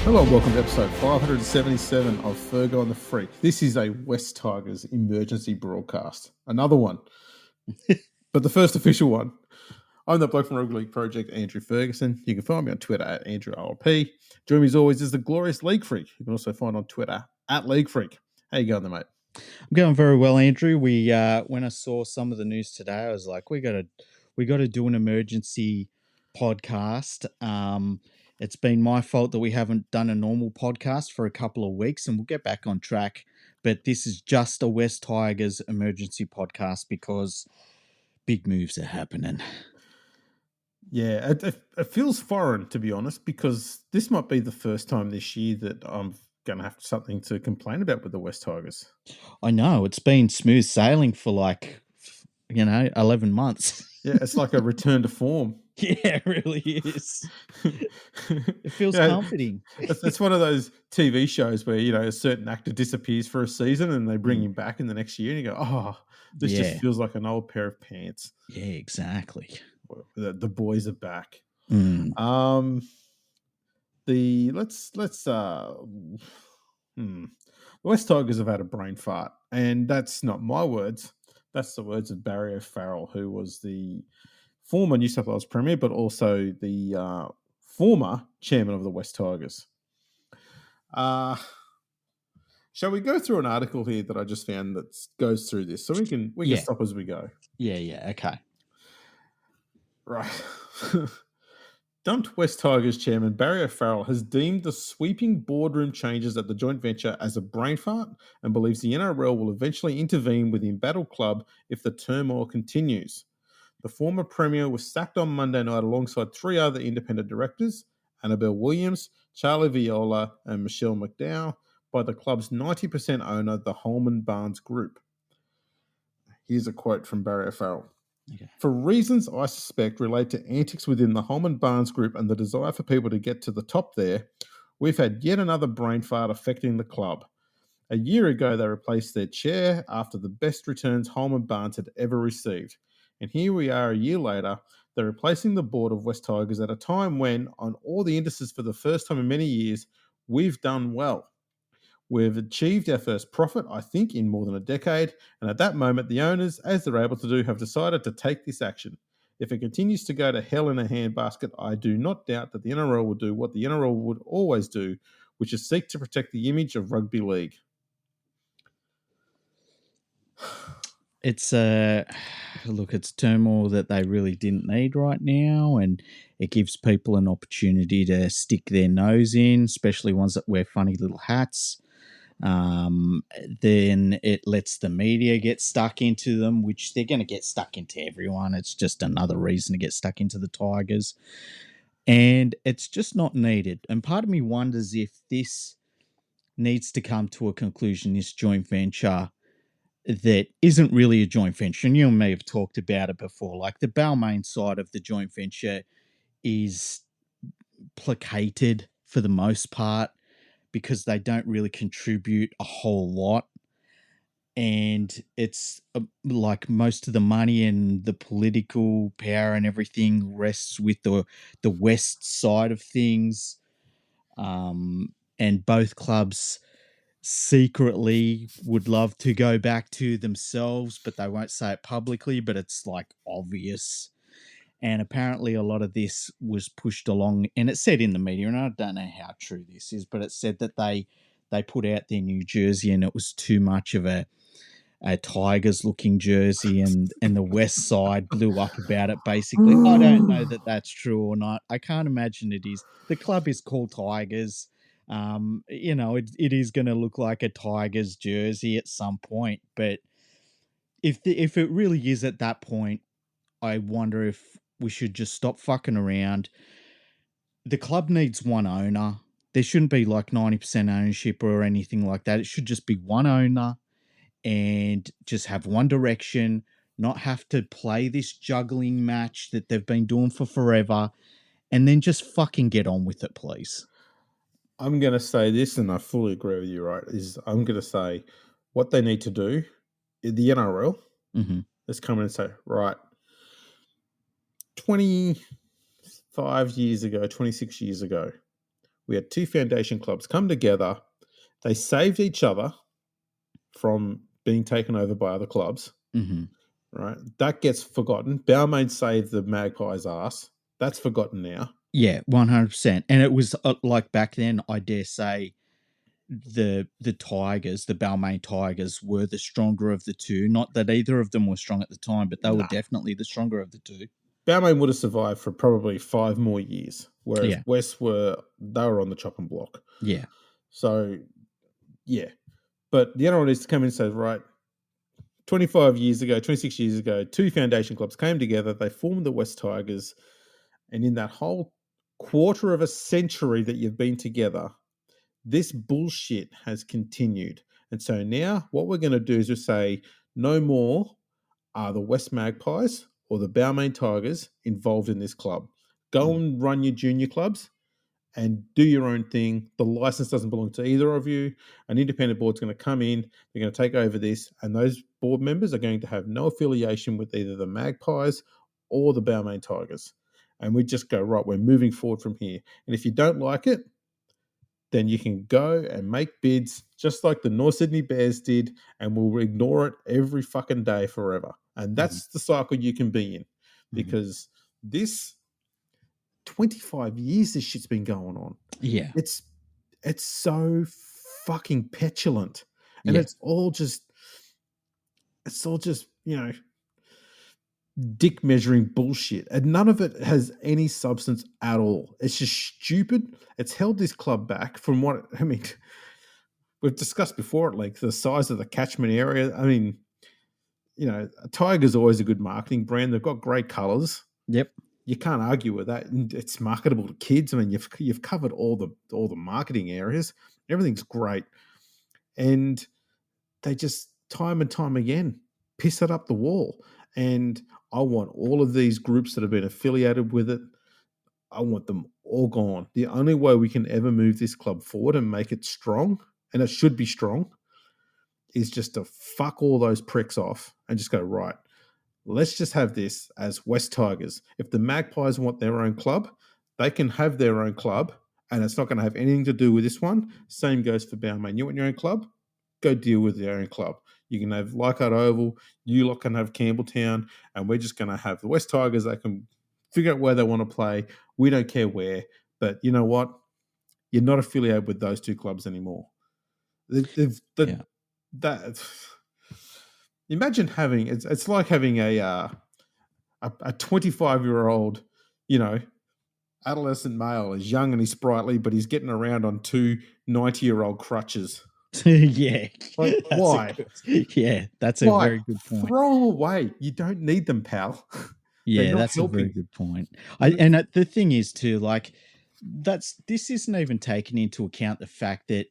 Hello and welcome to episode 577 of Fergo and the Freak. This is a West Tigers emergency broadcast. Another one, but the first official one. I'm the bloke from Rugby League Project, Andrew Ferguson. You can find me on Twitter at AndrewRLP. Joining me as always is the glorious LeagueFreak. You can also find on Twitter at LeagueFreak. How you going there, mate? I'm going very well, Andrew. We when I saw some of the news today, I was like, we got to do an emergency podcast. It's been my fault that we haven't done a normal podcast for a couple of weeks, and we'll get back on track. But this is just a West Tigers emergency podcast because big moves are happening. Yeah, it feels foreign, to be honest, because this might be the first time this year that I'm going to have something to complain about with the West Tigers. I know it's been smooth sailing for 11 months. Yeah, it's like a return to form. Yeah, it really is. It feels comforting. It's one of those TV shows where, a certain actor disappears for a season and they bring him back in the next year and you go, oh, this just feels like an old pair of pants. Yeah, exactly. The boys are back. Mm. The West Tigers have had a brain fart, and that's not my words. That's the words of Barry O'Farrell, who was the former New South Wales Premier, but also the former chairman of the West Tigers. Shall we go through an article here that I just found that goes through this, so we can stop as we go? Yeah, okay. Right. Dumped West Tigers chairman Barry O'Farrell has deemed the sweeping boardroom changes at the joint venture as a brain fart and believes the NRL will eventually intervene with the embattled club if the turmoil continues. The former Premier was sacked on Monday night alongside three other independent directors, Annabelle Williams, Charlie Viola and Michelle McDowell, by the club's 90% owner, the Holman Barnes Group. Here's a quote from Barry O'Farrell. Okay. For reasons I suspect relate to antics within the Holman Barnes Group and the desire for people to get to the top there, we've had yet another brain fart affecting the club. A year ago, they replaced their chair after the best returns Holman Barnes had ever received. And here we are a year later, they're replacing the board of West Tigers at a time when, on all the indices for the first time in many years, we've done well. We've achieved our first profit, I think, in more than a decade, and at that moment, the owners, as they're able to do, have decided to take this action. If it continues to go to hell in a handbasket, I do not doubt that the NRL will do what the NRL would always do, which is seek to protect the image of rugby league. It's it's turmoil that they really didn't need right now, and it gives people an opportunity to stick their nose in, especially ones that wear funny little hats. Then it lets the media get stuck into them, which they're going to get stuck into everyone. It's just another reason to get stuck into the Tigers. And it's just not needed. And part of me wonders if this needs to come to a conclusion, this joint venture that isn't really a joint venture. And you and me have talked about it before. Like the Balmain side of the joint venture is placated for the most part because they don't really contribute a whole lot. And it's like most of the money and the political power and everything rests with the west side of things. And both clubs secretly would love to go back to themselves, but they won't say it publicly, but it's like obvious. And apparently a lot of this was pushed along, and it said in the media, and I don't know how true this is, but it said that they put out their new jersey and it was too much of a Tigers looking jersey, and the west side blew up about it basically. I don't know that that's true or not. I can't imagine it is. The club is called Tigers. It is going to look like a Tigers jersey at some point, but if it really is at that point, I wonder if we should just stop fucking around. The club needs one owner. There shouldn't be like 90% ownership or anything like that. It should just be one owner and just have one direction, not have to play this juggling match that they've been doing for forever, and then just fucking get on with it, please. I'm going to say this, and I fully agree with you, right, I'm going to say what they need to do, the NRL, let's come in and say, right, 25 years ago, 26 years ago, we had two foundation clubs come together. They saved each other from being taken over by other clubs. Mm-hmm. Right, that gets forgotten. Balmain saved the Magpies' ass. That's forgotten now. Yeah, 100%. And it was like back then, I dare say, the Tigers, the Balmain Tigers, were the stronger of the two. Not that either of them were strong at the time, but they were Nah, definitely the stronger of the two. Balmain would have survived for probably 5 more years, whereas Yeah, West they were on the chopping block. yeah, So yeah, but the NRL needs to come in and say, right, 25 years ago, 26 years ago, two foundation clubs came together. They formed the West Tigers, and in that whole quarter of a century that you've been together, this bullshit has continued. And so now what we're going to do is just say no more are the West Magpies or the Balmain Tigers involved in this club. Go and run your junior clubs and do your own thing. The license doesn't belong to either of you. An independent board's going to come in, they're going to take over this, and those board members are going to have no affiliation with either the Magpies or the Balmain Tigers. And we just go, right, we're moving forward from here. And if you don't like it, then you can go and make bids just like the North Sydney Bears did, and we'll ignore it every fucking day forever. And that's the cycle you can be in, because this 25 years this shit's been going on. yeah, It's so fucking petulant, and yeah, it's all just dick measuring bullshit, and none of it has any substance at all. It's just stupid. It's held this club back from what I mean. We've discussed before at length the size of the catchment area. I mean, Tiger's always a good marketing brand. They've got great colours. yep, You can't argue with that. And it's marketable to kids. I mean, you've covered all the marketing areas. Everything's great, and they just time and time again piss it up the wall. And I want all of these groups that have been affiliated with it, I want them all gone. The only way we can ever move this club forward and make it strong, and it should be strong, is just to fuck all those pricks off and just go, right, let's just have this as West Tigers. If the Magpies want their own club, they can have their own club, and it's not going to have anything to do with this one. Same goes for Balmain. You want your own club? Go deal with your own club. You can have Leichhardt Oval, you lot can have Campbelltown, and we're just going to have the West Tigers. They can figure out where they want to play. We don't care where. But you know what? You're not affiliated with those two clubs anymore. That imagine having it's like having a 25-year-old, adolescent male is young and he's sprightly, but he's getting around on two 90-year-old crutches. yeah. Like, why? That's a Why? very good point. Throw them away. You don't need them, pal. Yeah, that's helping. a very good point. The thing is too, like, this isn't even taking into account the fact that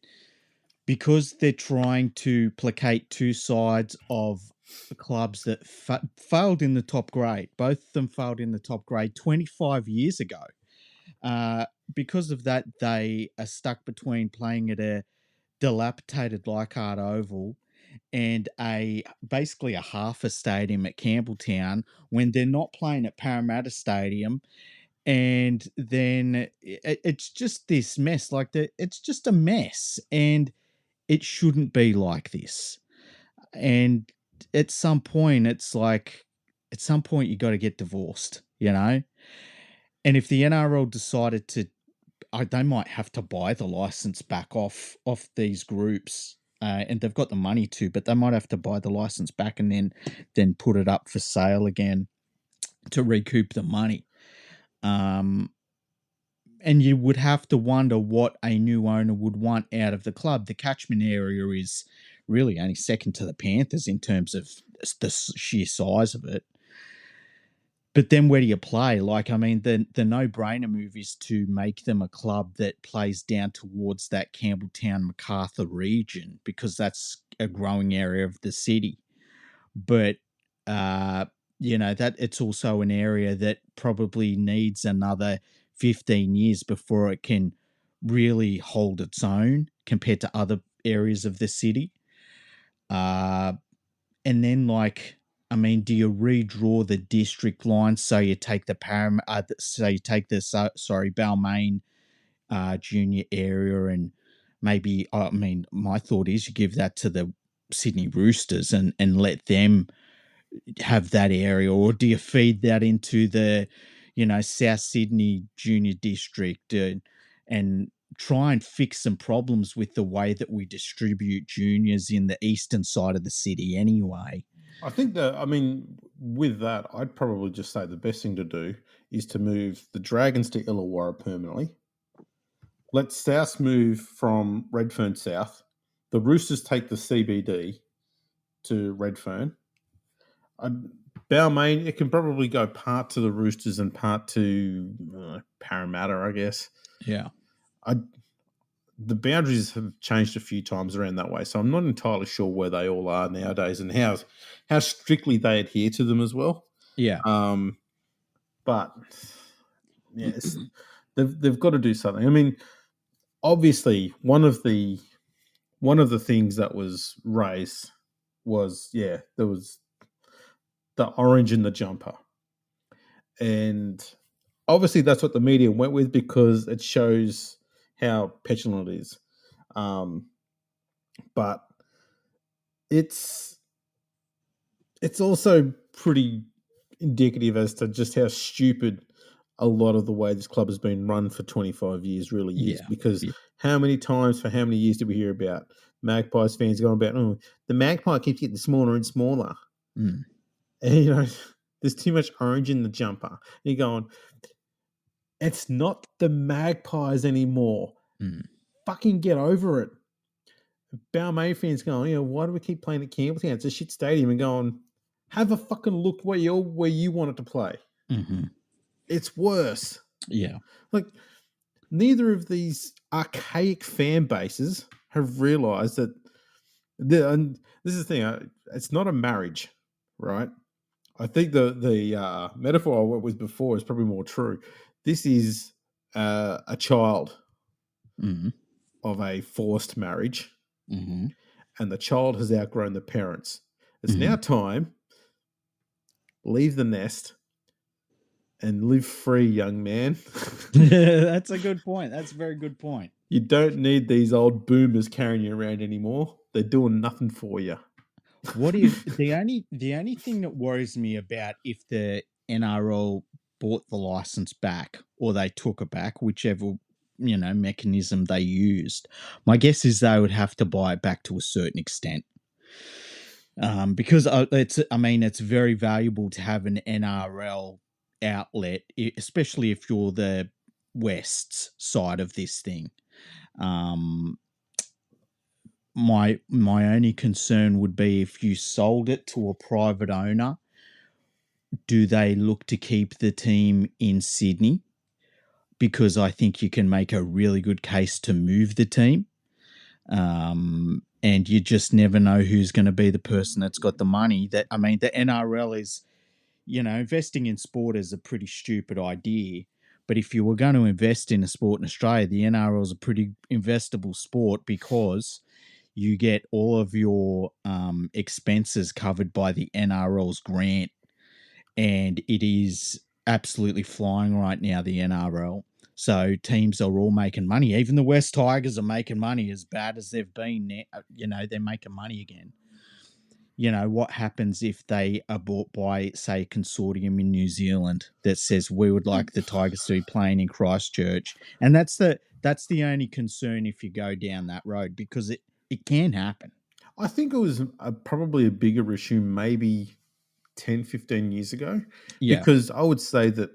because they're trying to placate two sides of clubs that failed in the top grade, both of them failed in the top grade 25 years ago. Because of that, they are stuck between playing at a dilapidated Leichhardt Oval and basically a half a stadium at Campbelltown when they're not playing at Parramatta Stadium. And then it's just this mess. It's just a mess, and it shouldn't be like this. And at some point, you got to get divorced, And if the NRL decided to, they might have to buy the license back off these groups, and they've got the money to, but they might have to buy the license back and then put it up for sale again to recoup the money. And you would have to wonder what a new owner would want out of the club. The catchment area is really only second to the Panthers in terms of the sheer size of it. But then where do you play? The no-brainer move is to make them a club that plays down towards that Campbelltown, Macarthur region, because that's a growing area of the city. But, that it's also an area that probably needs another 15 years before it can really hold its own compared to other areas of the city. And then, do you redraw the district lines so you take the Balmain junior area, and maybe, I mean, my thought is you give that to the Sydney Roosters and let them have that area, or do you feed that into the, South Sydney Junior District, and try and fix some problems with the way that we distribute juniors in the eastern side of the city anyway? I think that, I mean, with that, I'd probably just say the best thing to do is to move the Dragons to Illawarra permanently. Let South move from Redfern South. The Roosters take the CBD to Redfern. Balmain, it can probably go part to the Roosters and part to Parramatta, I guess. Yeah. The boundaries have changed a few times around that way, so I'm not entirely sure where they all are nowadays and how strictly they adhere to them as well. Yeah. But yes, they've got to do something. I mean, obviously, one of the things that was raised was there was the orange in the jumper, and obviously that's what the media went with because it shows how petulant it is. But it's also pretty indicative as to just how stupid a lot of the way this club has been run for 25 years really is. Yeah. Because how many times for how many years did we hear about Magpies fans going about, oh, the Magpie keeps getting smaller and smaller. Mm. And, there's too much orange in the jumper. And you're going, it's not the Magpies anymore. Mm. Fucking get over it. Balmain fans going, why do we keep playing at Campbelltown? It's a shit stadium, and going, have a fucking look where you want it to play. Mm-hmm. It's worse. Yeah. Like, neither of these archaic fan bases have realised that. And this is the thing. It's not a marriage, right? I think the metaphor I went with before is probably more true. This is a child Mm-hmm. of a forced marriage, Mm-hmm. and the child has outgrown the parents. It's Mm-hmm. now time. Leave the nest and live free, young man. That's a good point. That's a very good point. You don't need these old boomers carrying you around anymore. They're doing nothing for you. What if the only thing that worries me about if the NRL bought the license back or they took it back, whichever mechanism they used, my guess is they would have to buy it back to a certain extent. Because it's very valuable to have an NRL outlet, especially if you're the West's side of this thing. My only concern would be if you sold it to a private owner, do they look to keep the team in Sydney? Because I think you can make a really good case to move the team. And you just never know who's going to be the person that's got the money. The NRL is, investing in sport is a pretty stupid idea. But if you were going to invest in a sport in Australia, the NRL is a pretty investable sport because you get all of your expenses covered by the NRL's grant, and it is absolutely flying right now, the NRL. So teams are all making money. Even the West Tigers are making money, as bad as they've been. They're making money again. What happens if they are bought by, say, a consortium in New Zealand that says we would like the Tigers to be playing in Christchurch? And that's the only concern if you go down that road, because it can happen. I think it was probably a bigger issue maybe 10, 15 years ago. Yeah. Because I would say that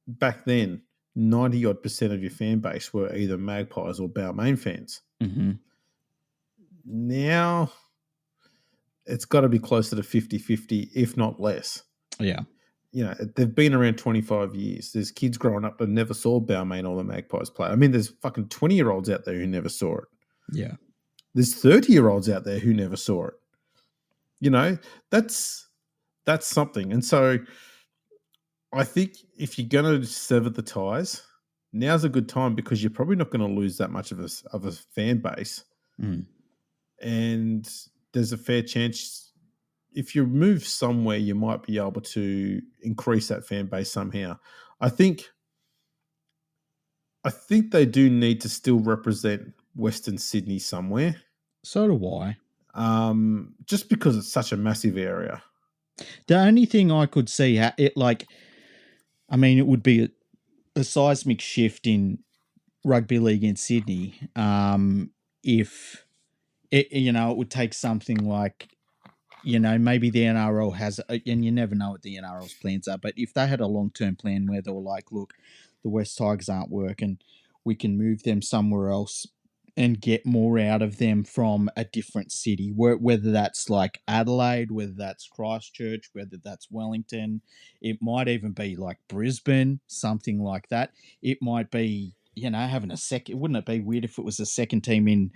back then, 90-odd% of your fan base were either Magpies or Balmain fans. Mm-hmm. Now, it's got to be closer to 50-50, if not less. Yeah. They've been around 25 years. There's kids growing up that never saw Balmain or the Magpies play. I mean, there's fucking 20-year-olds out there who never saw it. Yeah. There's 30-year-olds out there who never saw it. That's something. And so I think if you're going to sever the ties, now's a good time because you're probably not going to lose that much of a fan base. Mm. And there's a fair chance if you move somewhere, you might be able to increase that fan base somehow. I think I think they do need to still represent Western Sydney somewhere. So do I. Just because it's such a massive area. The only thing I could see it like, I mean, it would be a seismic shift in rugby league in Sydney. If it, it would take something like, maybe the NRL has, and you never know what the NRL's plans are, but if they had a long-term plan where they were like, look, the West Tigers aren't working, we can move them somewhere else and get more out of them from a different city, whether that's like Adelaide, whether that's Christchurch, whether that's Wellington, it might even be like Brisbane, something like that. It might be, having a second. Wouldn't it be weird if it was a second team in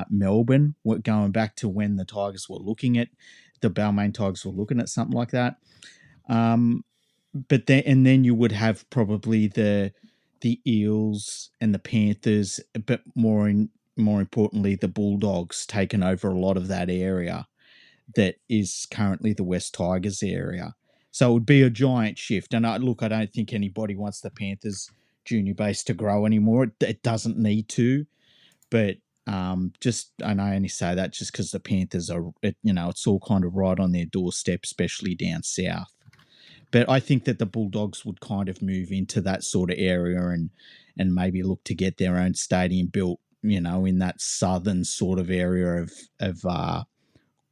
Melbourne, going back to when the Tigers were looking at the Balmain Tigers were looking at something like that. But then you would have probably the Eels and the Panthers, but more importantly, the Bulldogs taking over a lot of that area that is currently the West Tigers area. So it would be a giant shift. And I don't think anybody wants the Panthers junior base to grow anymore. It doesn't need to, but and I only say that just because the Panthers are, it's all kind of right on their doorstep, especially down south. But I think that the Bulldogs would kind of move into that sort of area and maybe look to get their own stadium built, in that southern sort of area of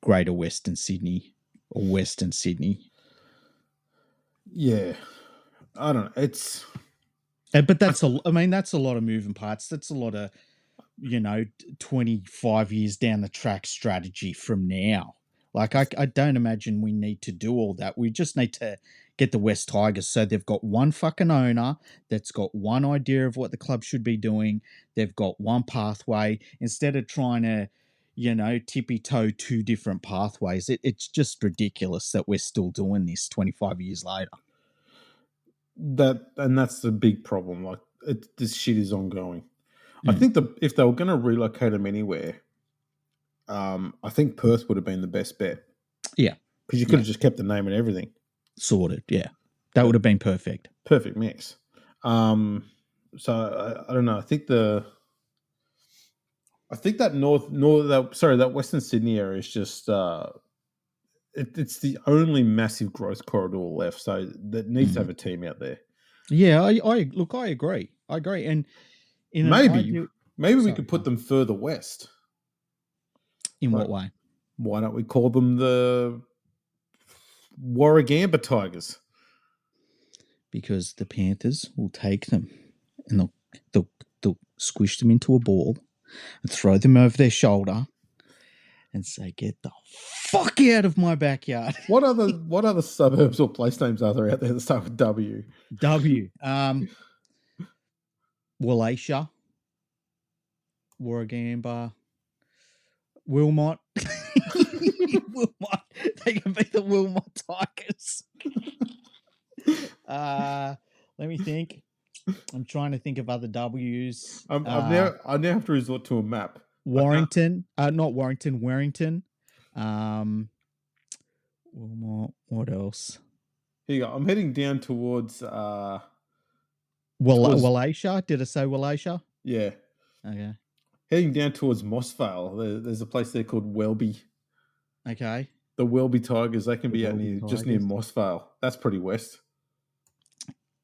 Greater Western Sydney or Western Sydney. Yeah, I don't know. It's, but that's a lot of moving parts. That's a lot of 25 years down the track strategy from now. Like, I don't imagine we need to do all that. We just need to get the West Tigers so they've got one fucking owner that's got one idea of what the club should be doing. They've got one pathway instead of trying to, tippy-toe two different pathways. It's just ridiculous that we're still doing this 25 years later. That's the big problem. Like, this shit is ongoing. I think if they were going to relocate them anywhere, I think Perth would have been the best bet. Yeah. Because you could have just kept the name and everything. Sorted, yeah. That would have been perfect. Perfect mix. So I don't know. I think that that Western Sydney area is just it's the only massive growth corridor left. So that needs to have a team out there. Yeah, I agree. And in maybe we could put them further west. In what way? Why don't we call them the Warragamba Tigers? Because the Panthers will take them and they'll squish them into a ball and throw them over their shoulder and say, "Get the fuck out of my backyard." What other suburbs or place names are there out there that start with W? Wallachia, Warragamba, Wilmot. Wilmot. They can be the Wilmot Tigers. Let me think. I'm trying to think of other W's. I now have to resort to a map. Warrington. Not Warrington. Warrington. Wilmot. What else? Here you go. I'm heading down towards Wallachia. Did I say Wallachia? Yeah. Okay. Heading down towards Mossvale. There's a place there called Welby. Okay. The Welby Tigers. They can be out just near Mossvale. That's pretty west.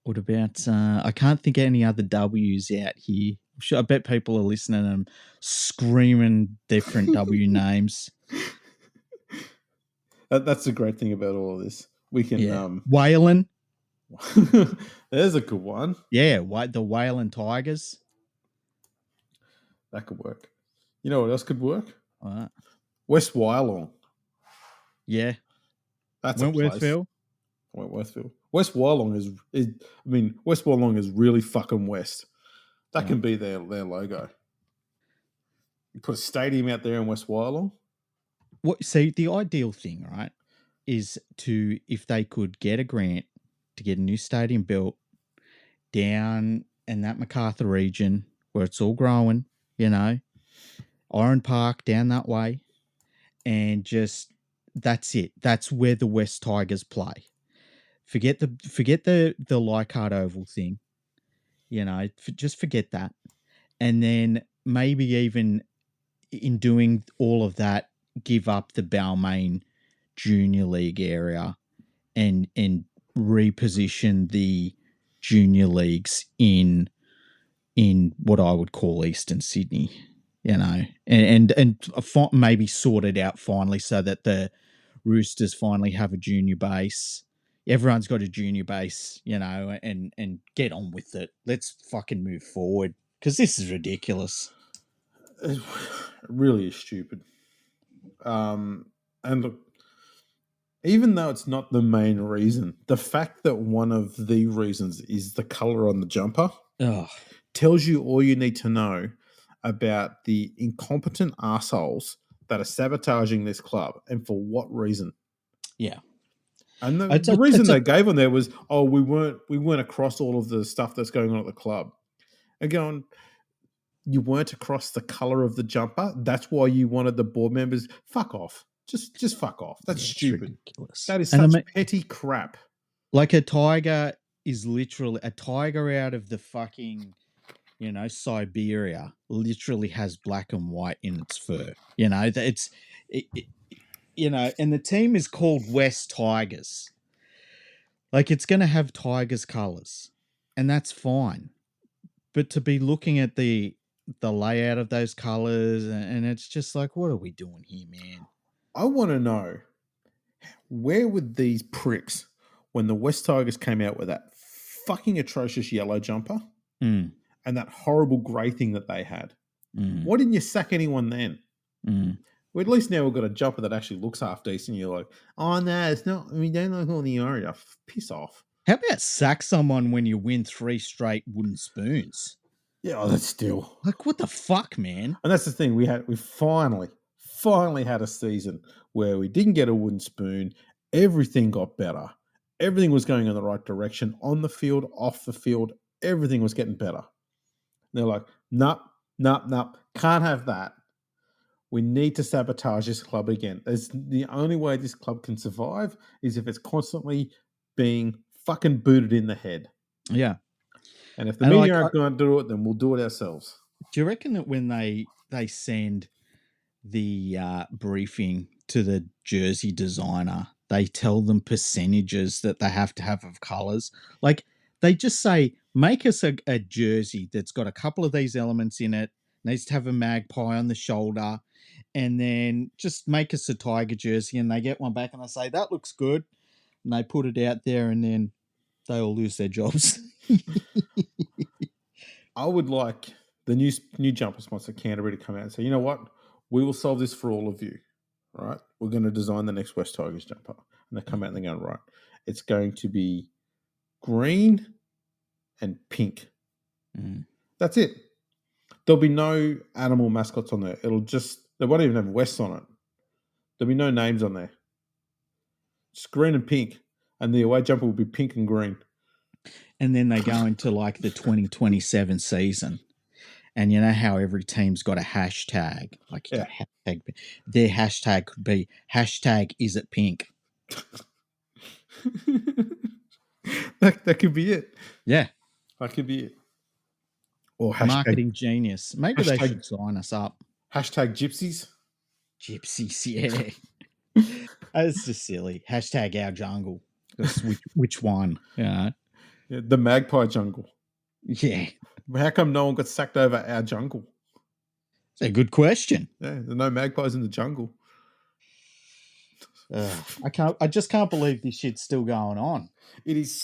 What about? I can't think of any other W's out here. I bet people are listening and screaming different W names. That's the great thing about all of this. We can Whalen. There's a good one. Yeah, the Whalen Tigers. That could work. You know what else could work? What? West Wyalong. Yeah. That's Wentworthville. Wentworthville. West Wyalong West Wyalong is really fucking west. That can be their logo. You put a stadium out there in West Wyalong. See, the ideal thing, right, is if they could get a grant to get a new stadium built down in that MacArthur region where it's all growing, Oran Park down that way, and just that's it. That's where the West Tigers play. Forget the Leichhardt Oval thing. just forget that. And then maybe even in doing all of that, give up the Balmain Junior League area and reposition the junior leagues in what I would call Eastern Sydney, and maybe sort it out finally so that the Roosters finally have a junior base. Everyone's got a junior base, and get on with it. Let's fucking move forward because this is ridiculous. It really is stupid. And look, even though it's not the main reason, the fact that one of the reasons is the color on the jumper tells you all you need to know about the incompetent assholes that are sabotaging this club and for what reason. Yeah. And the reason they gave on there was, we weren't across all of the stuff that's going on at the club. Again, you weren't across the color of the jumper. That's why you wanted the board members. Fuck off. Just fuck off. That's stupid. Ridiculous. That is such petty crap. Like a tiger is literally a tiger out of the fucking, Siberia. Literally has black and white in its fur. And the team is called West Tigers. Like it's going to have Tigers colors, and that's fine. But to be looking at the layout of those colors, and it's just like, what are we doing here, man? I want to know, where were these pricks when the West Tigers came out with that fucking atrocious yellow jumper and that horrible grey thing that they had? Why didn't you sack anyone then? Well, at least now we've got a jumper that actually looks half decent. You're like, oh, no, it's not. We don't like all the orange. Piss off. How about sack someone when you win 3 straight wooden spoons? Yeah, that's still. Like, what the fuck, man? And that's the thing. We finally had a season where we didn't get a wooden spoon. Everything got better. Everything was going in the right direction. On the field, off the field, everything was getting better. And they're like, nope, can't have that. We need to sabotage this club again. The only way this club can survive is if it's constantly being fucking booted in the head. Yeah. And if the media aren't going to do it, then we'll do it ourselves. Do you reckon that when they send the briefing to the jersey designer, they tell them percentages that they have to have of colours? Like, they just say, make us a jersey that's got a couple of these elements in it, needs to have a magpie on the shoulder, and then just make us a tiger jersey, and they get one back and they say, that looks good, and they put it out there, and then they all lose their jobs. I would like the new jumper sponsor, Canterbury, to come out and say, you know what? We will solve this for all of you. All right? We're going to design the next West Tigers jumper. And they come out and they go, right, it's going to be green and pink. That's it. There'll be no animal mascots on there. They won't even have West on it. There'll be no names on there. It's green and pink. And the away jumper will be pink and green. And then they go into like the 2027 season. And you know how every team's got a hashtag? Like hashtag, their hashtag could be #is it pink? that could be it. Yeah. That could be it. Or marketing genius. Maybe they should sign us up. #gypsies. Gypsies, yeah. That's just silly. #our jungle. Which one? Yeah, the magpie jungle. Yeah. How come no one got sacked over our jungle? It's a good question. Yeah, there's no magpies in the jungle. I just can't believe this shit's still going on. It is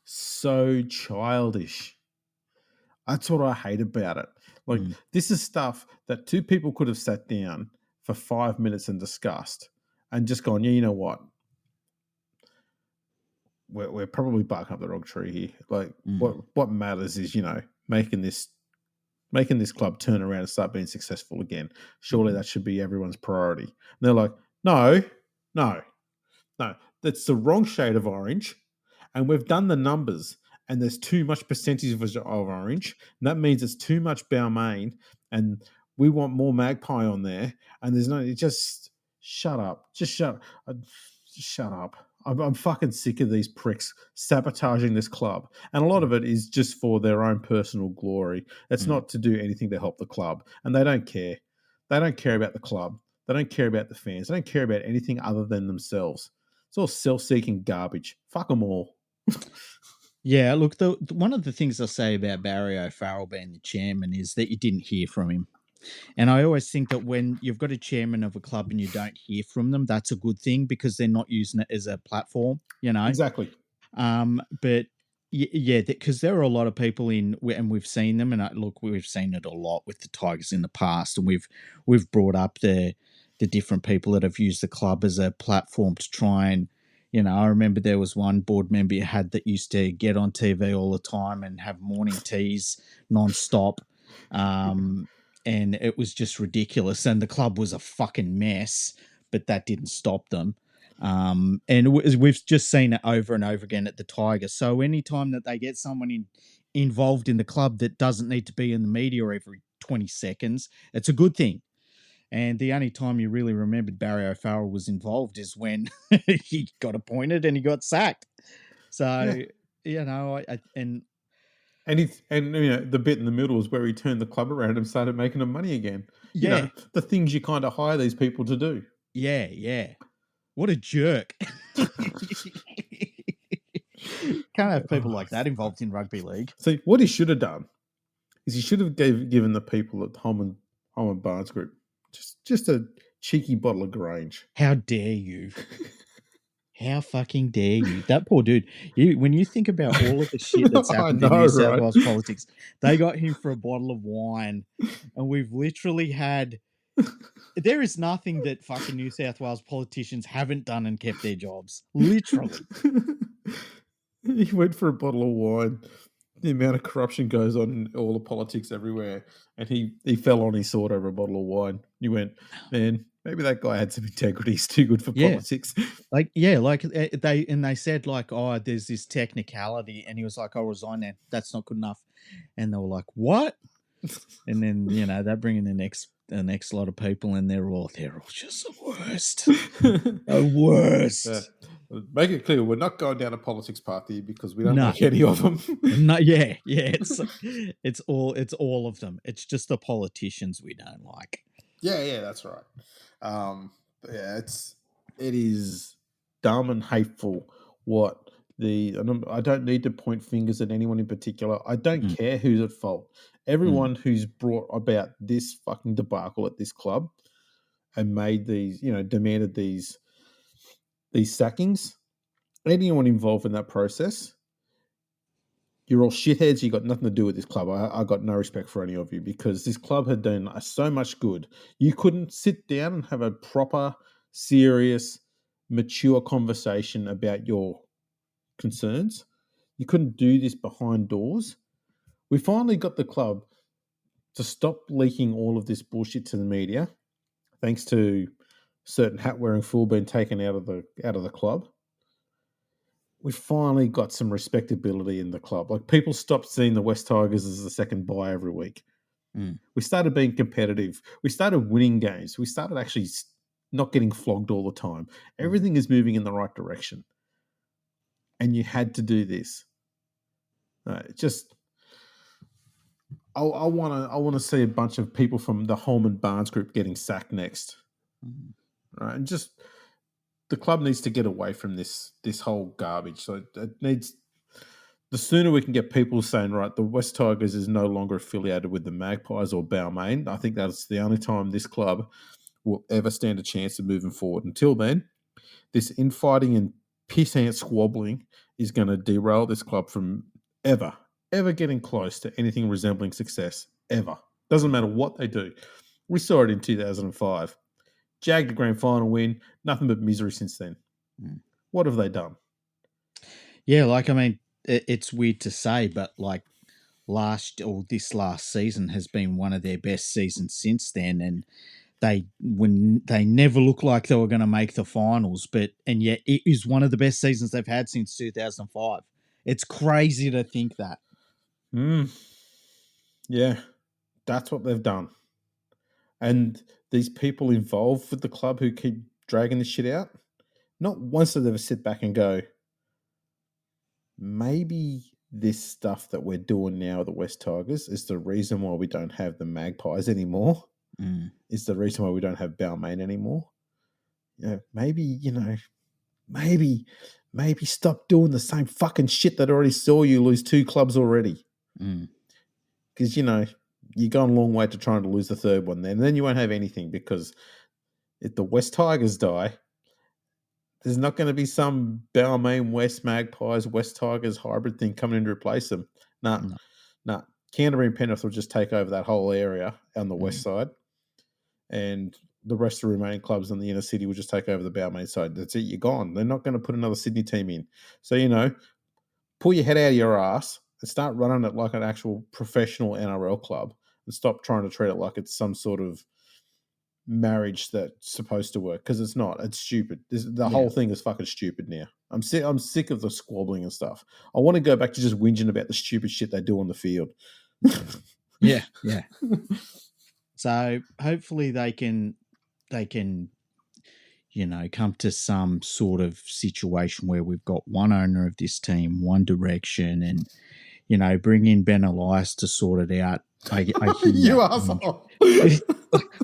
so childish. That's what I hate about it. Like, this is stuff that two people could have sat down for 5 minutes and discussed and just gone, yeah, you know what? We're probably barking up the wrong tree here. Like, what matters is, making this club turn around and start being successful again. Surely that should be everyone's priority. And they're like, no, that's the wrong shade of orange. And we've done the numbers, and there's too much percentage of orange. And that means it's too much Balmain, and we want more magpie on there. And there's just shut up. Just shut up. I'm fucking sick of these pricks sabotaging this club. And a lot of it is just for their own personal glory. It's Mm. not to do anything to help the club. And they don't care. They don't care about the club. They don't care about the fans. They don't care about anything other than themselves. It's all self-seeking garbage. Fuck them all. Yeah, look, one of the things I say about Barry O'Farrell being the chairman is that you didn't hear from him. And I always think that when you've got a chairman of a club and you don't hear from them, that's a good thing because they're not using it as a platform, you know. Exactly. But yeah, because there are a lot of people and we've seen them, and look, we've seen it a lot with the Tigers in the past, and we've brought up the different people that have used the club as a platform to try and, I remember there was one board member you had that used to get on TV all the time and have morning teas nonstop. And it was just ridiculous. And the club was a fucking mess, but that didn't stop them. And we've just seen it over and over again at the Tigers. So anytime that they get someone involved in the club that doesn't need to be in the media every 20 seconds, it's a good thing. And the only time you really remembered Barry O'Farrell was involved is when he got appointed and he got sacked. Yeah. So, And the bit in the middle is where he turned the club around and started making them money again. yeah, The things you kind of hire these people to do. yeah. What a jerk. Can't have people like that involved in rugby league. See, what he should have done is he should have given the people at Holman Barnes Group just a cheeky bottle of Grange. How dare you? How fucking dare you? That poor dude. When you think about all of the shit that's I happened in know, New South right? Wales politics, they got him for a bottle of wine, and we've literally had. There is nothing that fucking New South Wales politicians haven't done and kept their jobs. Literally. He went for a bottle of wine. The amount of corruption goes on in all the politics everywhere, and he fell on his sword over a bottle of wine. You went, man, maybe that guy had some integrity. He's too good for Yeah. politics. They said like, oh, there's this technicality, and he was like, I'll resign now. That's not good enough. And they were like, what? And then they bring in the next lot of people, and they're all just the worst, the worst. Make it clear, we're not going down a politics path here because we don't No. like any of them. No, yeah. It's all of them. It's just the politicians we don't like. Yeah, that's right. It is dumb and hateful what I don't need to point fingers at anyone in particular. I don't care who's at fault. Everyone who's brought about this fucking debacle at this club and made these, demanded these sackings, anyone involved in that process, you're all shitheads. You got nothing to do with this club. I got no respect for any of you because this club had done so much good. You couldn't sit down and have a proper, serious, mature conversation about your concerns. You couldn't do this behind doors. We finally got the club to stop leaking all of this bullshit to the media, thanks to certain hat-wearing fool being taken out of the club. We finally got some respectability in the club. Like, people stopped seeing the West Tigers as the second buy every week. We started being competitive. We started winning games. We started actually not getting flogged all the time. Everything is moving in the right direction. And you had to do this. I want to see a bunch of people from the Holman Barnes Group getting sacked next. Right? And just the club needs to get away from this whole garbage. So it needs, the sooner we can get people saying, right, the West Tigers is no longer affiliated with the Magpies or Balmain, I think that's the only time this club will ever stand a chance of moving forward. Until then, this infighting and piss ant squabbling is going to derail this club from ever getting close to anything resembling success, ever. Doesn't matter what they do. We saw it in 2005. Jagged grand final win, nothing but misery since then. What have they done? Yeah, it's weird to say, but like this last season has been one of their best seasons since then, and they never looked like they were going to make the finals, and yet it is one of the best seasons they've had since 2005. It's crazy to think that. Yeah, that's what they've done. And these people involved with the club who keep dragging this shit out, not once did they ever sit back and go, maybe this stuff that we're doing now at the West Tigers is the reason why we don't have the Magpies anymore. Is the reason why we don't have Balmain anymore. Maybe stop doing the same fucking shit that already saw you lose 2 clubs already. Because, you're going a long way to trying to lose the third one then. And then you won't have anything, because if the West Tigers die, there's not going to be some Balmain West Magpies, West Tigers hybrid thing coming in to replace them. No. Canterbury and Penrith will just take over that whole area on the west side, and the rest of the remaining clubs in the inner city will just take over the Balmain side. That's it. You're gone. They're not going to put another Sydney team in. So, pull your head out of your ass and start running it like an actual professional NRL club, and stop trying to treat it like it's some sort of marriage that's supposed to work, because it's not. It's stupid. The whole thing is fucking stupid now. I'm sick of the squabbling and stuff. I want to go back to just whinging about the stupid shit they do on the field. Yeah. So hopefully they can come to some sort of situation where we've got one owner of this team, one direction, and bring in Ben Elias to sort it out. You asshole.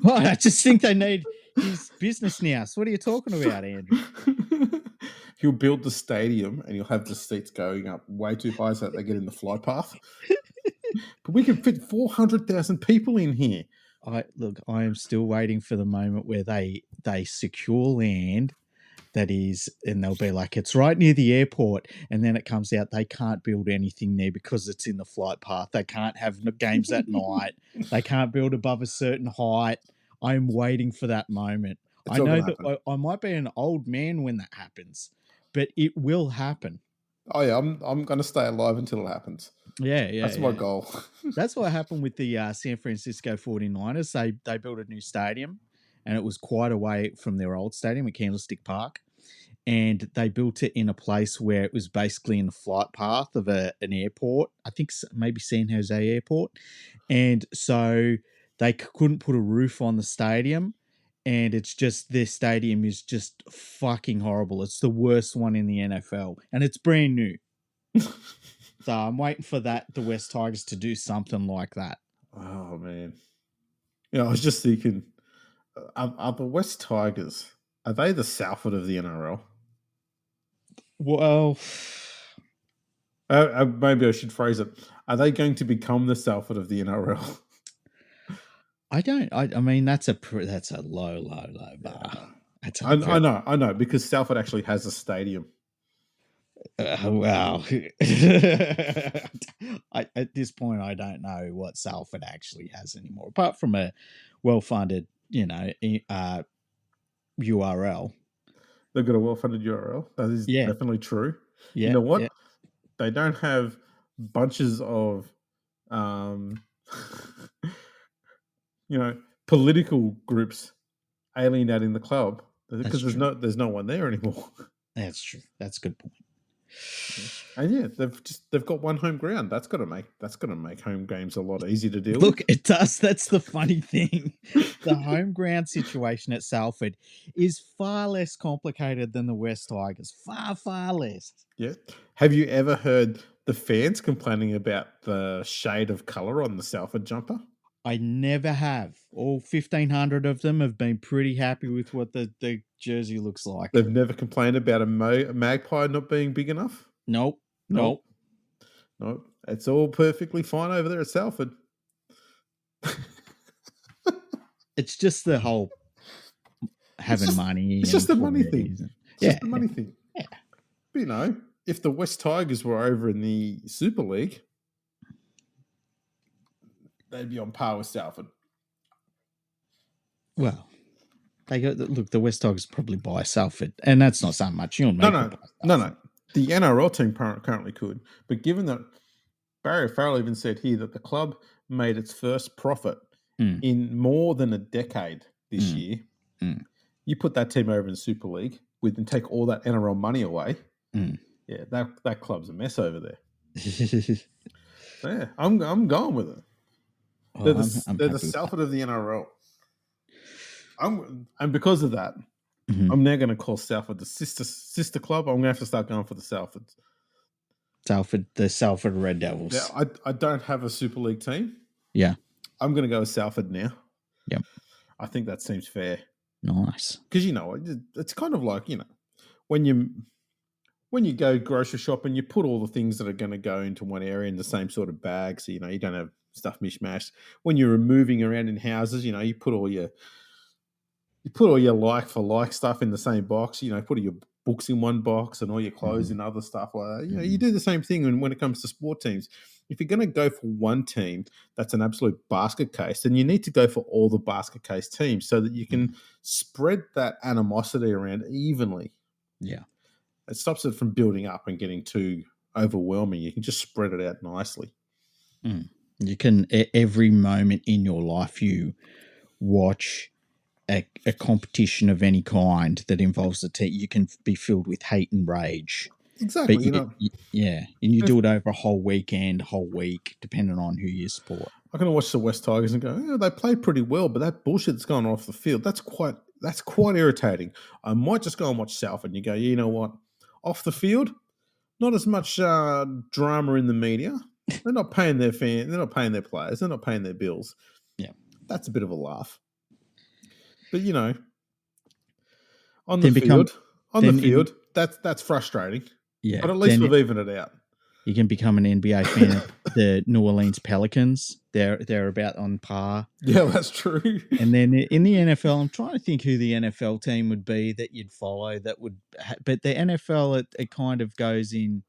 Well, I just think they need his business now. So what are you talking about, Andrew? He'll build the stadium and he'll have the seats going up way too high so that they get in the flight path. But we can fit 400,000 people in here. I am still waiting for the moment where they secure land that is, and they'll be like, it's right near the airport, and then it comes out they can't build anything there because it's in the flight path. They can't have games at night. They can't build above a certain height. I'm waiting for that moment. I know that I might be an old man when that happens, but it will happen. Oh yeah, I'm going to stay alive until it happens. Yeah. That's my goal. That's what happened with the San Francisco 49ers. They built a new stadium, and it was quite a way from their old stadium at Candlestick Park. And they built it in a place where it was basically in the flight path of an airport. I think maybe San Jose Airport. And so they couldn't put a roof on the stadium. And it's just, their stadium is just fucking horrible. It's the worst one in the NFL. And it's brand new. So I'm waiting for the West Tigers to do something like that. Oh, man. I was just thinking, are the West Tigers, are they the Salford of the NRL? Well, maybe I should phrase it. Are they going to become the Salford of the NRL? I mean, that's a low bar. Yeah. I know, because Salford actually has a stadium. Wow. At this point, I don't know what Salford actually has anymore, apart from a well-funded, URL. They've got a well-funded URL. That is definitely true. Yeah, you know what? Yeah. They don't have bunches of, political groups alienating the club, because there's no one there anymore. That's true. That's a good point. And they've got one home ground. That's gonna make home games a lot easier to deal with. Look, it does. That's the funny thing. The home ground situation at Salford is far less complicated than the West Tigers. Far less. Yeah. Have you ever heard the fans complaining about the shade of colour on the Salford jumper? I never have. All 1,500 of them have been pretty happy with what the jersey looks like. They've never complained about a magpie not being big enough? Nope. It's all perfectly fine over there at Salford. It's just the whole having money. It's just the money thing. It's just the money thing. Yeah. But, if the West Tigers were over in the Super League, they'd be on par with Salford. Well, the West Tigers probably buy Salford, and that's not so much. No. The NRL team currently could, but given that Barry Farrell even said here that the club made its first profit in more than a decade this year, you put that team over in Super League and take all that NRL money away. Yeah, that club's a mess over there. So yeah, I'm going with it. They're the Salford of the NRL. And because of that, Mhm. I'm now going to call Salford the sister club. I'm going to have to start going for the Salfords. The Salford Red Now, Devils. I don't have a Super League team. Yeah. I'm going to go with Salford now. Yep. I think that seems fair. Nice. Because, it's kind of like, when you go grocery shopping, you put all the things that are going to go into one area in the same sort of bag, so you don't have stuff mishmashed. When you're moving around in houses, you put all your like for like stuff in the same box. Put all your books in one box and all your clothes in other stuff like that. You do the same thing when it comes to sport teams. If you're going to go for one team that's an absolute basket case, then you need to go for all the basket case teams so that you can spread that animosity around evenly. Yeah. It stops it from building up and getting too overwhelming. You can just spread it out nicely. You can, every moment in your life, you watch a competition of any kind that involves a team, you can be filled with hate and rage. Exactly. But and you do it over a whole weekend, whole week, depending on who you support. I can watch the West Tigers and go, they play pretty well, but that bullshit's gone off the field. That's quite irritating. I might just go and watch Salford. And you go, you know what? Off the field, not as much drama in the media. They're not paying their fans. They're not paying their players. They're not paying their bills. Yeah, that's a bit of a laugh. But on the field, that's frustrating. Yeah, but at least we've evened it out. You can become an NBA fan of the New Orleans Pelicans. They're about on par. Yeah, that's true. And then in the NFL, I'm trying to think who the NFL team would be that you'd follow. But the NFL, it kind of goes in.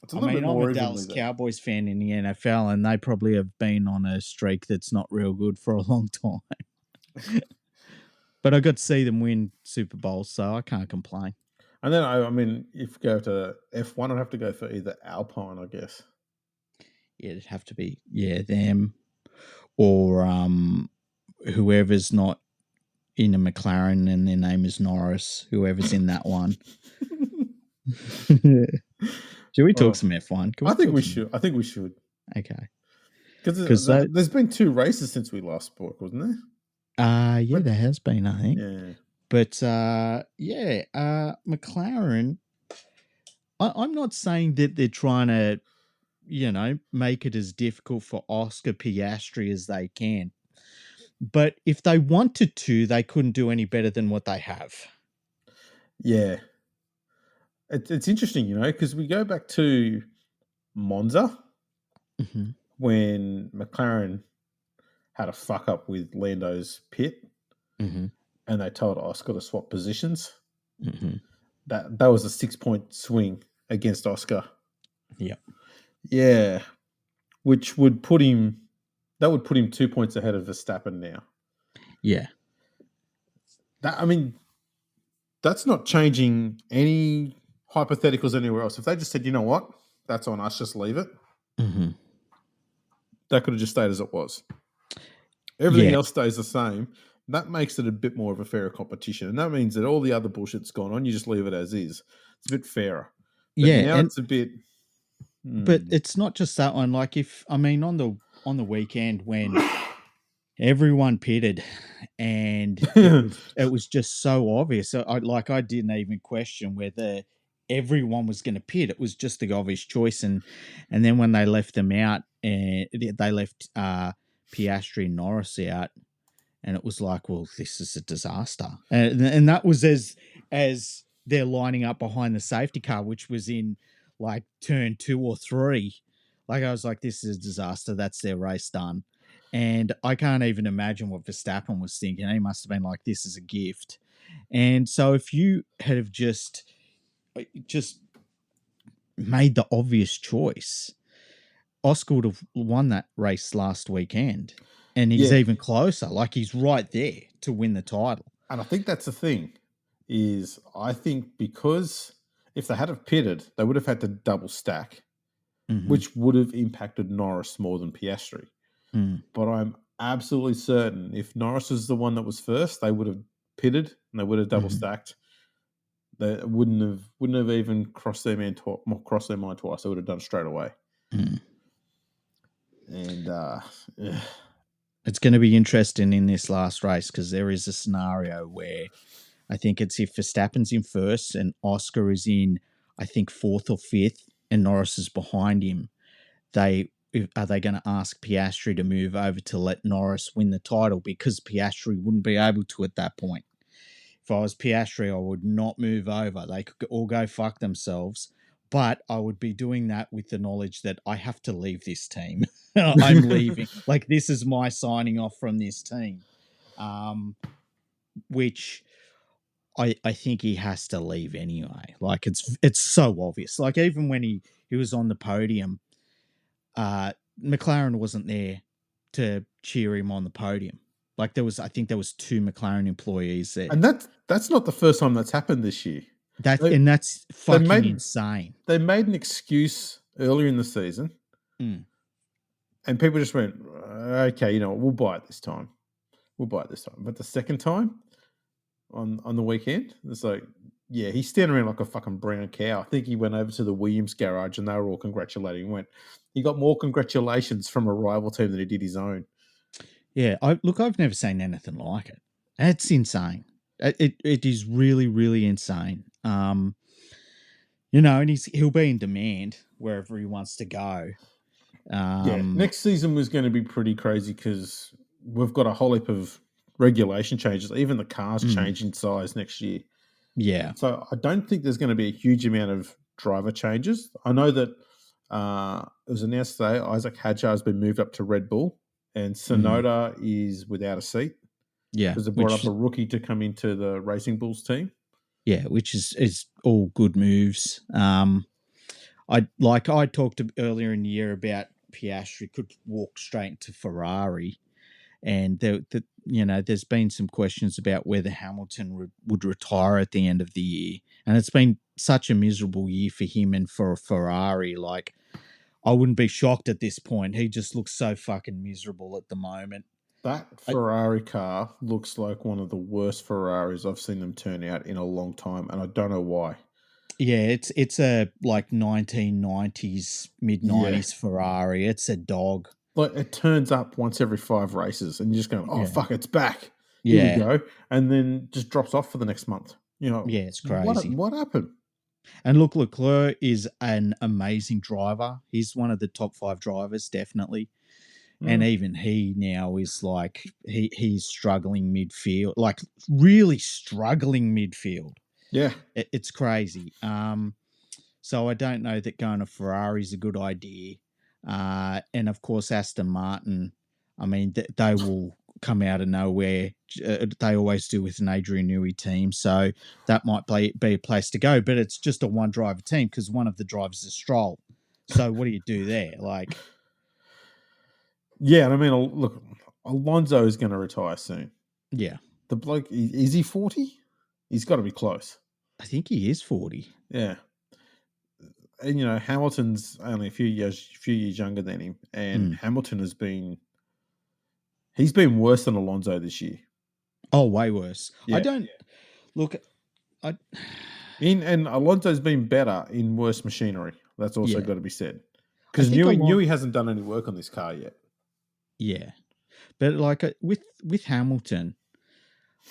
It's a little bit more I'm a Dallas Cowboys fan in the NFL, and they probably have been on a streak that's not real good for a long time. But I got to see them win Super Bowls, so I can't complain. And then, I mean, if you go to F1, I'd have to go for either Alpine, I guess. Yeah, it'd have to be, them. Or whoever's not in a McLaren and their name is Norris, whoever's in that one. Should we talk some F1? I think we should. Okay. Because there's been 2 races since we last spoke, wasn't there? Yeah, there has been, I think. Yeah. But, McLaren, I'm not saying that they're trying to, make it as difficult for Oscar Piastri as they can. But if they wanted to, they couldn't do any better than what they have. Yeah. It's interesting, because we go back to Monza when McLaren had a fuck up with Lando's pit and they told Oscar to swap positions. That was a 6-point swing against Oscar. Yeah. Yeah. Which would put him 2 points ahead of Verstappen now. Yeah. That's not changing any hypotheticals anywhere else. If they just said, you know what, that's on us, just leave it. That could have just stayed as it was. Everything else stays the same. That makes it a bit more of a fairer competition. And that means that all the other bullshit's gone on. You just leave it as is. It's a bit fairer. But now it's a bit... But it's not just that one. Like on the weekend when everyone pitted and it was just so obvious. I didn't even question whether everyone was going to pit. It was just the obvious choice. And then when they left them out, and they left Piastri and Norris out, and it was like, well, this is a disaster. And that was as they're lining up behind the safety car, which was in like turn 2 or 3. Like, I was like, this is a disaster. That's their race done. And I can't even imagine what Verstappen was thinking. He must have been like, this is a gift. And so if you had have just made the obvious choice, Oscar would have won that race last weekend. And he's even closer. Like, he's right there to win the title. And I think that's the thing, is I think because if they had have pitted, they would have had to double stack, which would have impacted Norris more than Piastri. But I'm absolutely certain if Norris was the one that was first, they would have pitted and they would have double stacked. They wouldn't have even crossed their mind twice. They would have done it straight away. And it's going to be interesting in this last race because there is a scenario where I think it's if Verstappen's in first and Oscar is in, I think, fourth or fifth, and Norris is behind him, are they going to ask Piastri to move over to let Norris win the title, because Piastri wouldn't be able to at that point. If I was Piastri, I would not move over. They could all go fuck themselves. But I would be doing that with the knowledge that I have to leave this team. I'm leaving. Like, this is my signing off from this team. Which I think he has to leave anyway. Like, it's so obvious. Like, even when he was on the podium, McLaren wasn't there to cheer him on the podium. Like, I think there was 2 McLaren employees there. And that's not the first time that's happened this year. That's fucking insane. They made an excuse earlier in the season, and people just went, okay, you know what, we'll buy it this time. But the second time on the weekend, it's like, yeah, he's standing around like a fucking brown cow. I think he went over to the Williams garage and they were all congratulating him. He got more congratulations from a rival team than he did his own. Yeah, I've never seen anything like it. It's insane. It is really, really insane. And he'll be in demand wherever he wants to go. Next season was going to be pretty crazy because we've got a whole heap of regulation changes. Even the cars change in size next year. Yeah. So I don't think there's going to be a huge amount of driver changes. I know that it was announced today Isaac Hadjar has been moved up to Red Bull and Sonoda is without a seat. Yeah. Because they brought up a rookie to come into the Racing Bulls team. Yeah, which is all good moves. I talked earlier in the year about Piastri could walk straight into Ferrari, and there's been some questions about whether Hamilton would retire at the end of the year, and it's been such a miserable year for him and for Ferrari. Like, I wouldn't be shocked at this point. He just looks so fucking miserable at the moment. That Ferrari car looks like one of the worst Ferraris I've seen them turn out in a long time, and I don't know why. Yeah, it's a like 1990s, mid-90s Ferrari. It's a dog. Like, it turns up once every 5 races, and you're just going, oh, fuck, it's back. Yeah. Here we go. And then just drops off for the next month. Yeah, it's crazy. What happened? And look, Leclerc is an amazing driver. He's one of the top 5 drivers, definitely. And even he now is like, he's struggling midfield, like really struggling midfield. Yeah. It's crazy. So I don't know that going to Ferrari is a good idea. And of course, Aston Martin, I mean, they will come out of nowhere. They always do with an Adrian Newey team. So that might be a place to go, but it's just a 1-driver team because one of the drivers is Stroll. So what do you do there? Like, yeah, and I mean, look, Alonso is going to retire soon. Yeah. The bloke, is he 40? He's got to be close. I think he is 40. Yeah. And, Hamilton's only a few years younger than him. And Hamilton he's been worse than Alonso this year. Oh, way worse. Yeah. I don't look. And Alonso's been better in worse machinery. That's also got to be said. Because Newey hasn't done any work on this car yet. Yeah. But like with Hamilton,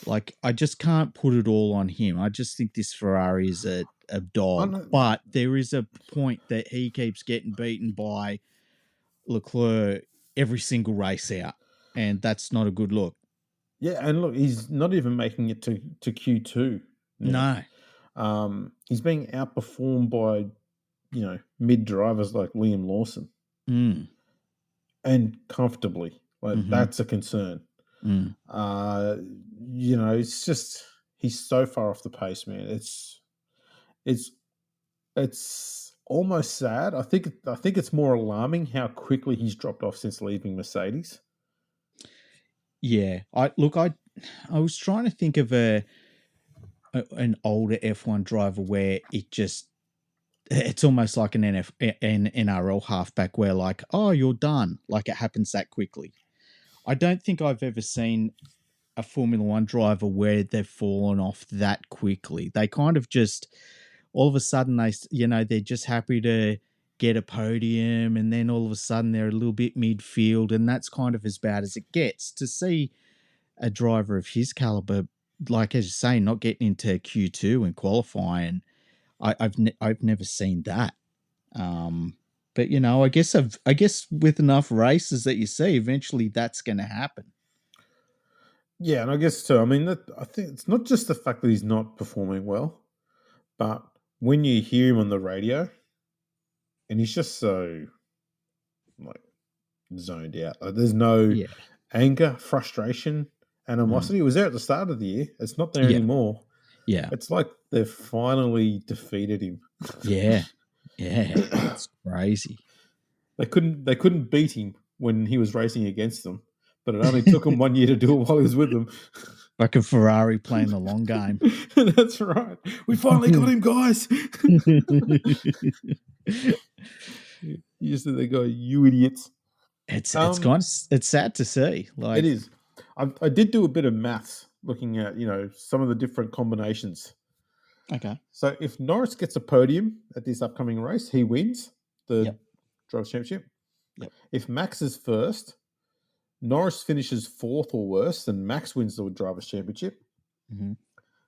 like, I just can't put it all on him. I just think this Ferrari is a dog. But there is a point that he keeps getting beaten by Leclerc every single race out. And that's not a good look. Yeah, and look, he's not even making it to Q2 now. No. He's being outperformed by, mid drivers like Liam Lawson. And comfortably. Like, that's a concern. It's just, he's so far off the pace, man. It's almost sad. I think it's more alarming how quickly he's dropped off since leaving Mercedes. Yeah. I was trying to think of an older F1 driver where it's almost like an NRL halfback where, like, oh, you're done. Like, it happens that quickly. I don't think I've ever seen a Formula One driver where they've fallen off that quickly. They kind of just, all of a sudden, they're just happy to get a podium, and then all of a sudden they're a little bit midfield, and that's kind of as bad as it gets. To see a driver of his caliber like as you say, not getting into Q2 and qualifying. I've never seen that. But I guess with enough races that you see, eventually that's going to happen. Yeah, and I guess too. I mean, I think it's not just the fact that he's not performing well, but when you hear him on the radio, and he's just so like zoned out. Like, there's no Yeah. anger, frustration, animosity. It was there at the start of the year. It's not there Yeah. anymore. Yeah. It's like they've finally defeated him. Yeah. Yeah. It's crazy. They couldn't beat him when he was racing against them, but it only took him 1 year to do it while he was with them. Like a Ferrari playing the long game. That's right. We finally got him, guys. You said they go, you idiots. It's sad to see. Like It is. I did do a bit of maths looking at some of the different combinations. okay. So if Norris gets a podium at this upcoming race, he wins the Yep. Drivers' Championship. Yep. If Max is first, Norris finishes fourth or worse, then Max wins the Drivers' Championship. Mm-hmm.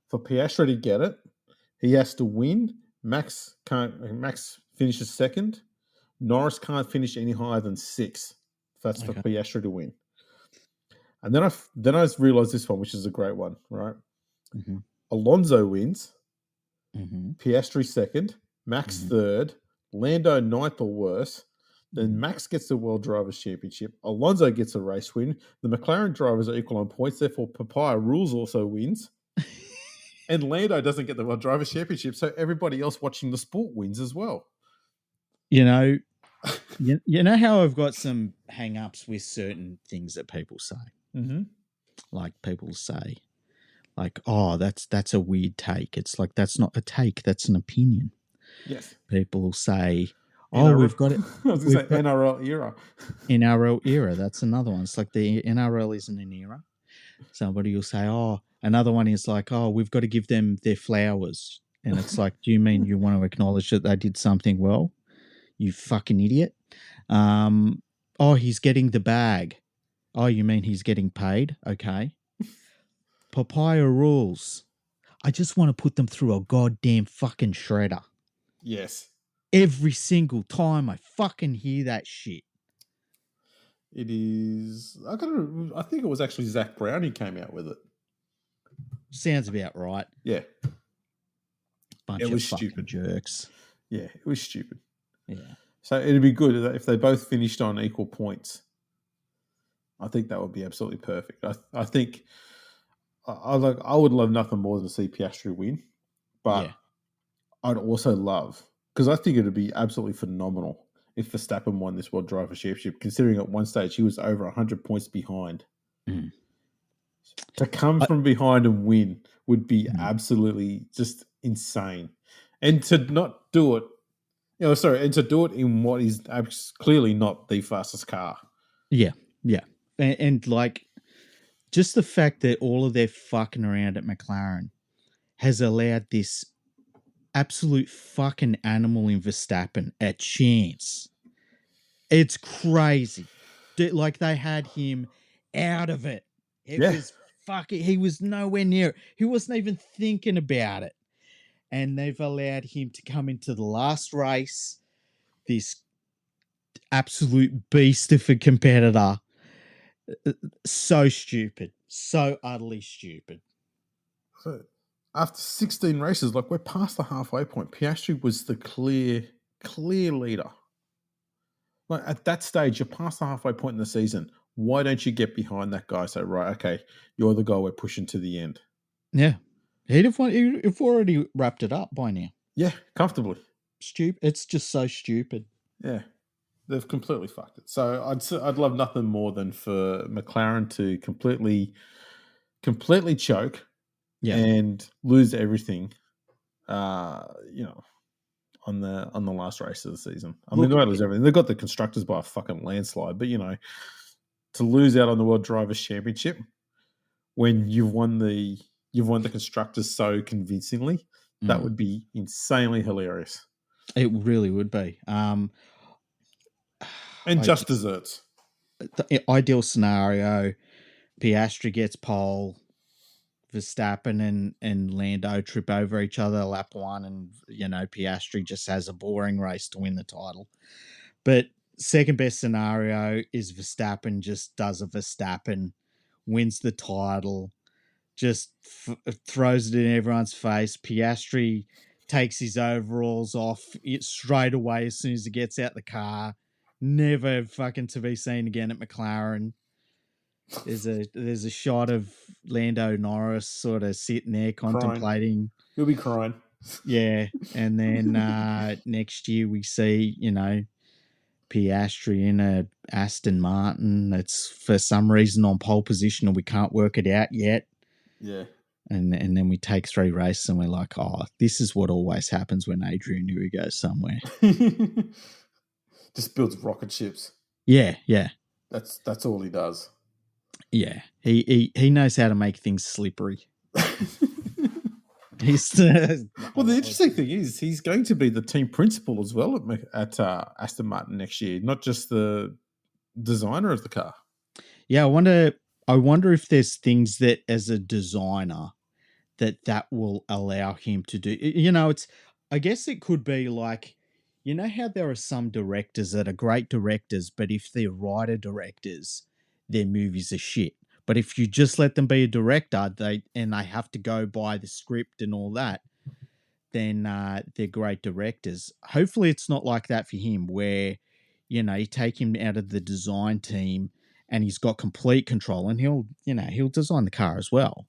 For Piastri to get it, he has to win. Max finishes second. Norris can't finish any higher than sixth. That's for Piastri to win. And then I realized this one, which is a great one, right? Mm-hmm. Alonso wins. Mm-hmm. Piastri second. Max third. Lando ninth or worse. Then Max gets the World Drivers' Championship. Alonso gets a race win. The McLaren drivers are equal on points. Therefore, Papaya Rules also wins. And Lando doesn't get the World Drivers' Championship, so everybody else watching the sport wins as well. You know how I've got some hang-ups with certain things that people say. Mm-hmm. Like people say, like, oh, that's a weird take. It's like, that's not a take, that's an opinion. Yes. People will say, NRL, we've got it. I was going to say NRL era. NRL era, that's another one. It's like the NRL isn't an era. Somebody will say, another one is like, we've got to give them their flowers. And it's like, do you mean you want to acknowledge that they did something well? You fucking idiot. He's getting the bag. Oh, you mean he's getting paid? Okay. Papaya Rules. I just want to put them through a goddamn fucking shredder. Yes. Every single time I fucking hear that shit. It is. I think it was actually Zach Brown who came out with it. Sounds about right. Yeah. Bunch of fucking jerks. Yeah, it was stupid. Yeah. So it'd be good if they both finished on equal points. I think that would be absolutely perfect. I think I would love nothing more than to see Piastri win, but I'd also love, because I think it would be absolutely phenomenal if Verstappen won this World Driver Championship, considering at one stage he was over 100 points behind. Mm. To come from behind and win would be absolutely just insane. And to not do it, and to do it in what is clearly not the fastest car. Yeah, yeah. And like, just the fact that all of their fucking around at McLaren has allowed this absolute fucking animal in Verstappen a chance. It's crazy. Like, they had him out of it. It was fucking, he was nowhere near it. He wasn't even thinking about it. And they've allowed him to come into the last race, this absolute beast of a competitor. So stupid. So utterly stupid. So after 16 races, like, we're past the halfway point. Piastri was the clear leader. Like, at that stage, you're past the halfway point in the season. Why don't you get behind that guy? Say, right, okay, you're the guy we're pushing to the end. Yeah. He'd have already wrapped it up by now. Yeah, comfortably. Stupid. It's just so stupid. Yeah. They've completely fucked it. So I'd love nothing more than for McLaren to completely choke and lose everything, on the last race of the season. I mean, they might lose everything. They've got the constructors by a fucking landslide, but to lose out on the World Drivers' Championship when you've won the constructors so convincingly, that would be insanely hilarious. It really would be. And just desserts. The ideal scenario, Piastri gets pole, Verstappen and Lando trip over each other lap one, and Piastri just has a boring race to win the title. But second best scenario is Verstappen just does a Verstappen, wins the title, just throws it in everyone's face. Piastri takes his overalls off straight away as soon as he gets out the car. Never fucking to be seen again at McLaren. There's a shot of Lando Norris sort of sitting there contemplating. He'll be crying. Yeah, and then next year we see Piastri in a Aston Martin that's for some reason on pole position, and we can't work it out yet. Yeah. And then we take 3 races and we're like, oh, this is what always happens when Adrian Newey goes somewhere. Just builds rocket ships. Yeah. That's all he does. Yeah. He knows how to make things slippery. Well, the interesting thing is he's going to be the team principal as well at Aston Martin next year, not just the designer of the car. Yeah, I wonder if there's things that as a designer that will allow him to do. I guess it could be like, how there are some directors that are great directors, but if they're writer directors, their movies are shit. But if you just let them be a director, they have to go by the script and all that, then they're great directors. Hopefully it's not like that for him where, you take him out of the design team and he's got complete control and he'll design the car as well.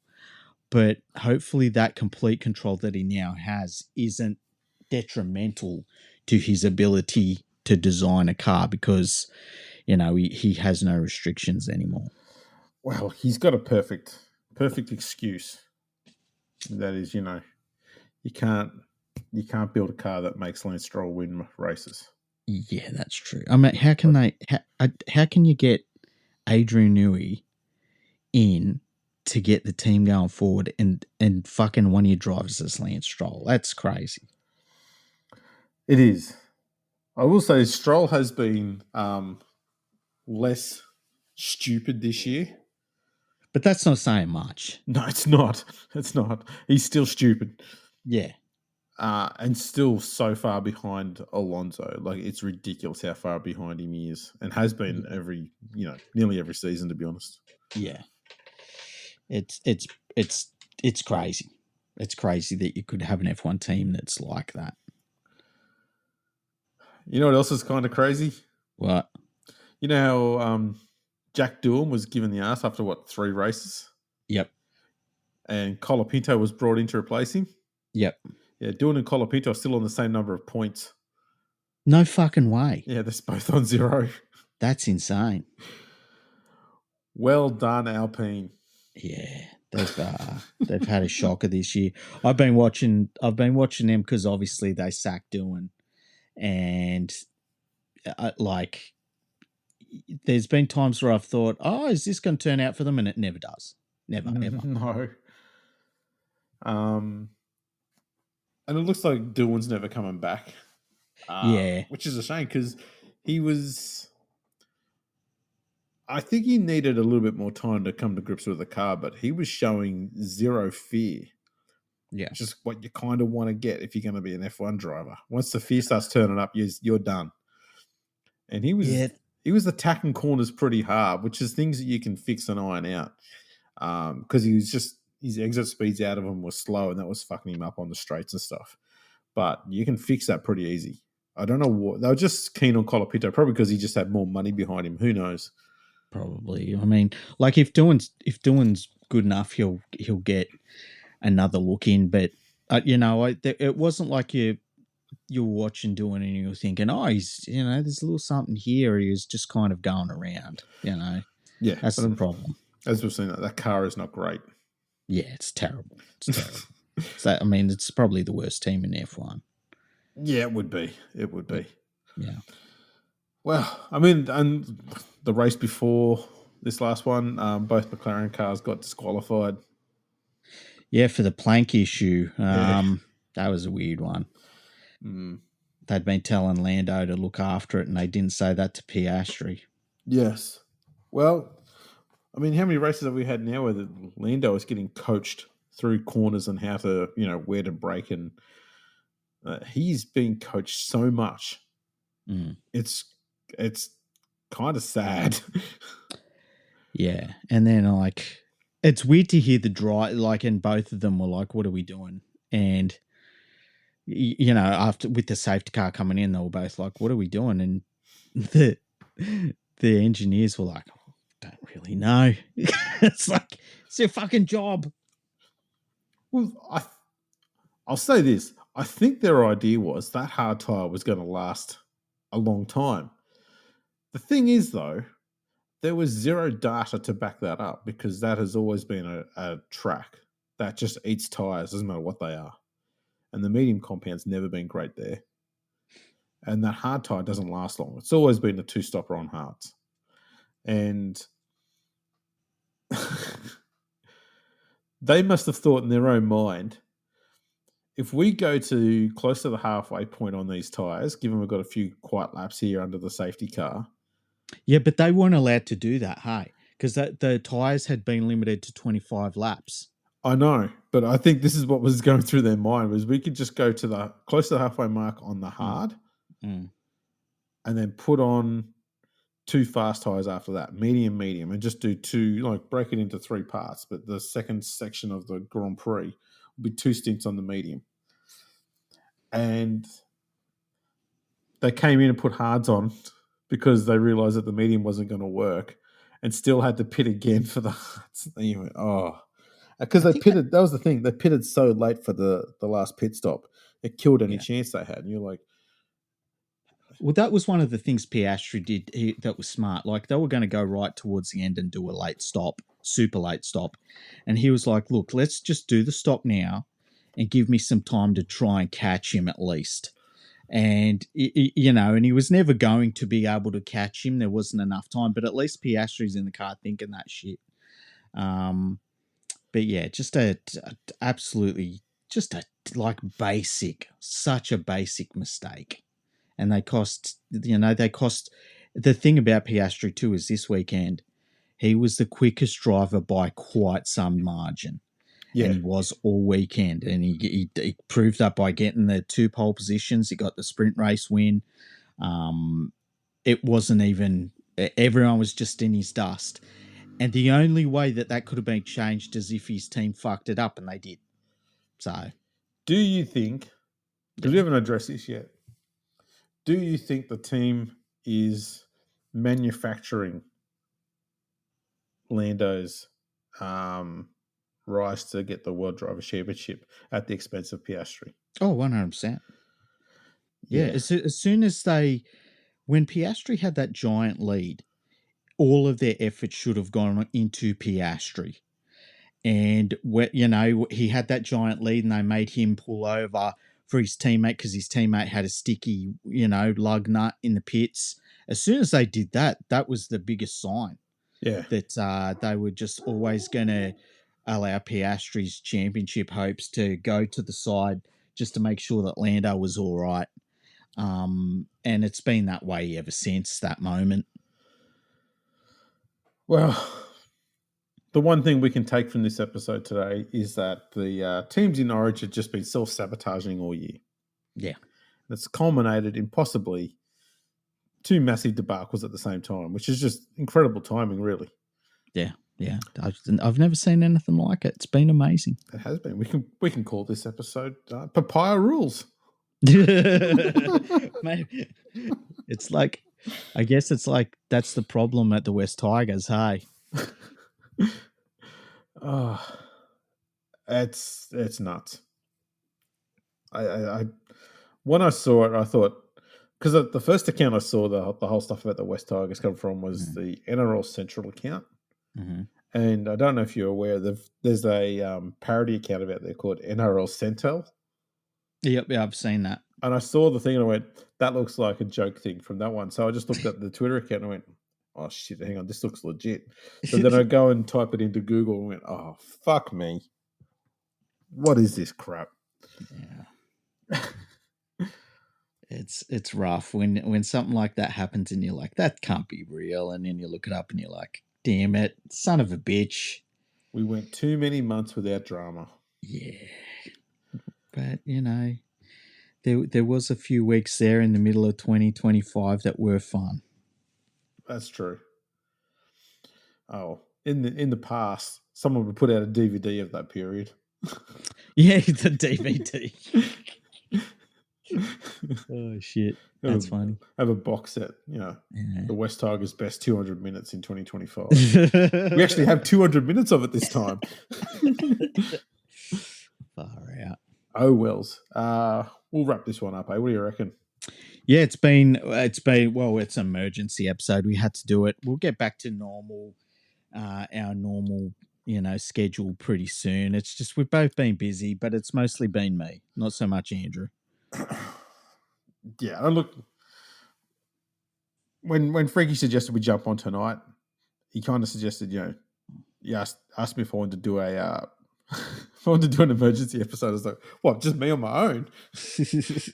But hopefully that complete control that he now has isn't detrimental to his ability to design a car because, he has no restrictions anymore. Well, he's got a perfect excuse. That is, you can't build a car that makes Lance Stroll win races. Yeah, that's true. I mean, how can you get Adrian Newey in to get the team going forward and fucking one of your drivers is Lance Stroll? That's crazy. It is. I will say Stroll has been less stupid this year. But that's not saying much. No, it's not. It's not. He's still stupid. Yeah. And still so far behind Alonso. Like, it's ridiculous how far behind him he is and has been nearly every season, to be honest. Yeah. It's crazy. It's crazy that you could have an F1 team that's like that. You know what else is kind of crazy? What? You know how Jack Doohan was given the ass after, 3 races? Yep. And Colapinto was brought in to replace him? Yep. Yeah, Doohan and Colapinto are still on the same number of points. No fucking way. Yeah, they're both on 0. That's insane. Well done, Alpine. Yeah, they've had a shocker this year. I've been watching them because obviously they sacked Doohan, and there's been times where I've thought, oh, is this going to turn out for them? And it never does. Never, ever. No. And it looks like Doohan's never coming back. Yeah. Which is a shame because he was... I think he needed a little bit more time to come to grips with the car, but he was showing zero fear. Yeah. Which is what you kind of want to get if you're going to be an F1 driver. Once the fear starts turning up, you're done. And he was attacking corners pretty hard, which is things that you can fix and iron out. Because his exit speeds out of him was slow, and that was fucking him up on the straights and stuff. But you can fix that pretty easy. I don't know what they were just keen on Colapinto, probably because he just had more money behind him. Who knows? Probably. I mean, like if Doohan's good enough, he'll get another look in. But it wasn't like you're watching Doohan and you're thinking, oh, he's there's a little something here. He was just kind of going around. Yeah, that's the problem. As we've seen, that car is not great. Yeah, it's terrible. It's terrible. So I mean, it's probably the worst team in F1. Yeah, it would be. It would be. Yeah. Well, I mean, and the race before this last one, both McLaren cars got disqualified. Yeah, for the plank issue. That was a weird one. They'd been telling Lando to look after it, and they didn't say that to Piastri. Yes. Well, I mean, how many races have we had now where Lando is getting coached through corners and how to, where to break. And he's been coached so much. Mm. It's kind of sad. Yeah. And then, like, it's weird to hear the dry, like, and both of them were like, what are we doing? And, after with the safety car coming in, they were both like, what are we doing? And the engineers were like, don't really know. It's like, it's your fucking job. Well, I'll say this. I think their idea was that hard tyre was going to last a long time. The thing is, though, there was zero data to back that up because that has always been a track that just eats tyres, doesn't matter what they are. And the medium compound's never been great there. And that hard tyre doesn't last long. It's always been a two-stopper on hards. And they must have thought in their own mind, if we go to close to the halfway point on these tyres, given we've got a few quiet laps here under the safety car. Yeah, but they weren't allowed to do that, hey? Because the tyres had been limited to 25 laps. I know, but I think this is what was going through their mind was we could just go to the close to the halfway mark on the hard and then put on 2 fast tyres after that, medium, and just do 2, like break it into 3 parts. But the second section of the Grand Prix will be 2 stints on the medium. And they came in and put hards on because they realised that the medium wasn't going to work and still had to pit again for the hards. And you went, oh. Because they pitted, that was the thing, they pitted so late for the last pit stop. It killed any chance they had. And you're like... Well, that was one of the things Piastri did that was smart. Like, they were going to go right towards the end and do a late stop, super late stop. And he was like, look, let's just do the stop now and give me some time to try and catch him at least. And, and he was never going to be able to catch him. There wasn't enough time. But at least Piastri's in the car thinking that shit. But yeah, just absolutely, just a such a basic mistake. And they cost, the thing about Piastri too is this weekend, he was the quickest driver by quite some margin. Yeah. And he was all weekend. And he proved that by getting the 2 pole positions. He got the sprint race win. It wasn't even, everyone was just in his dust. And the only way that could have been changed is if his team fucked it up, and they did. So, do you think, because we haven't addressed this yet, do you think the team is manufacturing Lando's rise to get the World Driver Championship at the expense of Piastri? Oh, 100%. Yeah. As soon as when Piastri had that giant lead, all of their effort should have gone into Piastri. And, he had that giant lead and they made him pull over for his teammate because his teammate had a sticky, lug nut in the pits. As soon as they did that, that was the biggest sign. Yeah. That they were just always going to allow Piastri's championship hopes to go to the side just to make sure that Lando was all right. And it's been that way ever since that moment. Well, the one thing we can take from this episode today is that the teams in Origin have just been self-sabotaging all year. Yeah. And it's culminated in possibly 2 massive debacles at the same time, which is just incredible timing, really. Yeah. I've never seen anything like it. It's been amazing. It has been. We can call this episode Papaya Rules. Maybe. It's like, I guess it's like that's the problem at the West Tigers, hey? Oh, it's nuts. I when I saw it, I thought, because the first account I saw the whole stuff about the West Tigers come from was the NRL Central account. Mm-hmm. And I don't know if you're aware, there's a parody account about there called NRL Centel. Yep, yeah, I've seen that. And I saw the thing and I went, that looks like a joke thing from that one. So I just looked at the Twitter account and I went, oh shit, hang on, this looks legit. So then I go and type it into Google and went, oh, fuck me. What is this crap? Yeah. It's rough when something like that happens and you're like, that can't be real. And then you look it up and you're like, damn it, son of a bitch. We went too many months without drama. Yeah. But, there was a few weeks there in the middle of 2025 that were fun. That's true. Oh, in the past, someone would put out a DVD of that period. Yeah, the DVD. Oh, shit. That's funny. Have a box set, Yeah. the West Tigers' best 200 minutes in 2025. We actually have 200 minutes of it this time. Far out. Oh, Wells. We'll wrap this one up, eh? What do you reckon? Yeah, it's been it's an emergency episode. We had to do it. We'll get back to normal, our normal, schedule pretty soon. It's just we've both been busy, but it's mostly been me, not so much Andrew. Yeah, look, when Frankie suggested we jump on tonight, he kind of suggested, he asked me if I wanted to do if I wanted to do an emergency episode. I was like, what, just me on my own?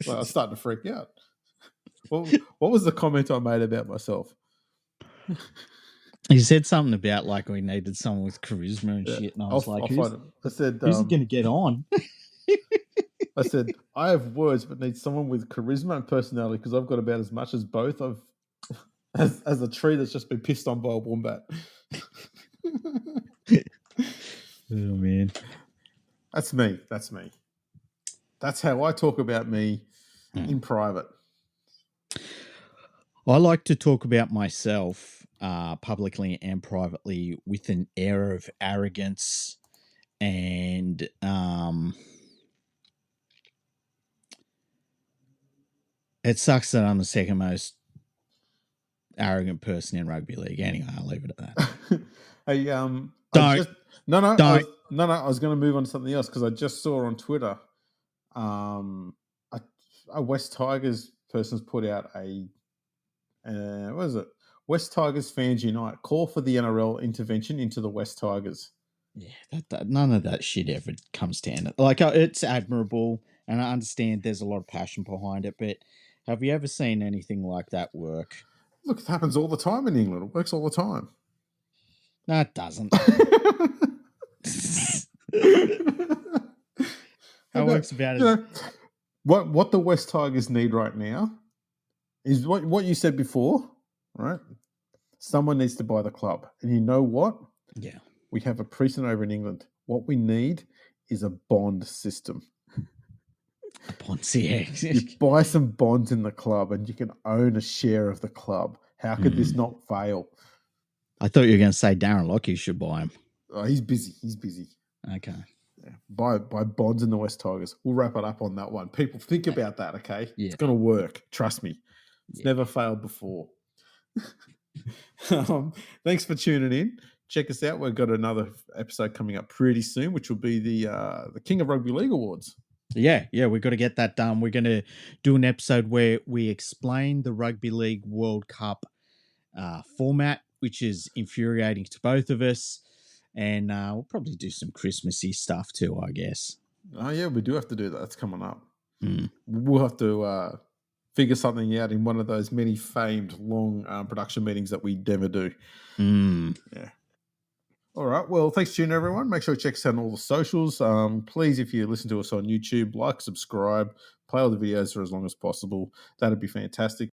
Well, I was starting to freak out. What was the comment I made about myself? He said something about like we needed someone with charisma and shit, and I was like, I said, who's going to get on? I said, I have words, but need someone with charisma and personality because I've got about as much as both of as a tree that's just been pissed on by a wombat. Oh man, that's me. That's how I talk about me in private. I like to talk about myself publicly and privately with an air of arrogance and it sucks that I'm the second most arrogant person in rugby league. Anyway, I'll leave it at that. Hey, I was going to move on to something else because I just saw on Twitter, a West Tigers person's put out what is it? West Tigers fans unite. Call for the NRL intervention into the West Tigers. Yeah, none of that shit ever comes to end. Like, it's admirable, and I understand there's a lot of passion behind it, but have you ever seen anything like that work? Look, it happens all the time in England. It works all the time. No, it doesn't. How it works about it. What the West Tigers need right now is what you said before, right? Someone needs to buy the club. And you know what? Yeah. We have a precedent over in England. What we need is a bond system. Bonds, yeah. You buy some bonds in the club and you can own a share of the club. How could this not fail? I thought you were going to say Darren Lockie should buy him. Oh, he's busy. Okay. Yeah. Buy bonds in the West Tigers. We'll wrap it up on that one. People, think about that, okay? Yeah. It's going to work. Trust me. It's never failed before. Thanks for tuning in. Check us out. We've got another episode coming up pretty soon, which will be the King of Rugby League Awards. Yeah, we've got to get that done. We're going to do an episode where we explain the Rugby League World Cup format, which is infuriating to both of us. And we'll probably do some Christmassy stuff too, I guess. Oh, yeah, we do have to do that. That's coming up. We'll have to figure something out in one of those many famed long production meetings that we never do. Yeah. All right. Well, thanks for tuning in, everyone. Make sure you check us out on all the socials. Please, if you listen to us on YouTube, like, subscribe, play all the videos for as long as possible. That'd be fantastic.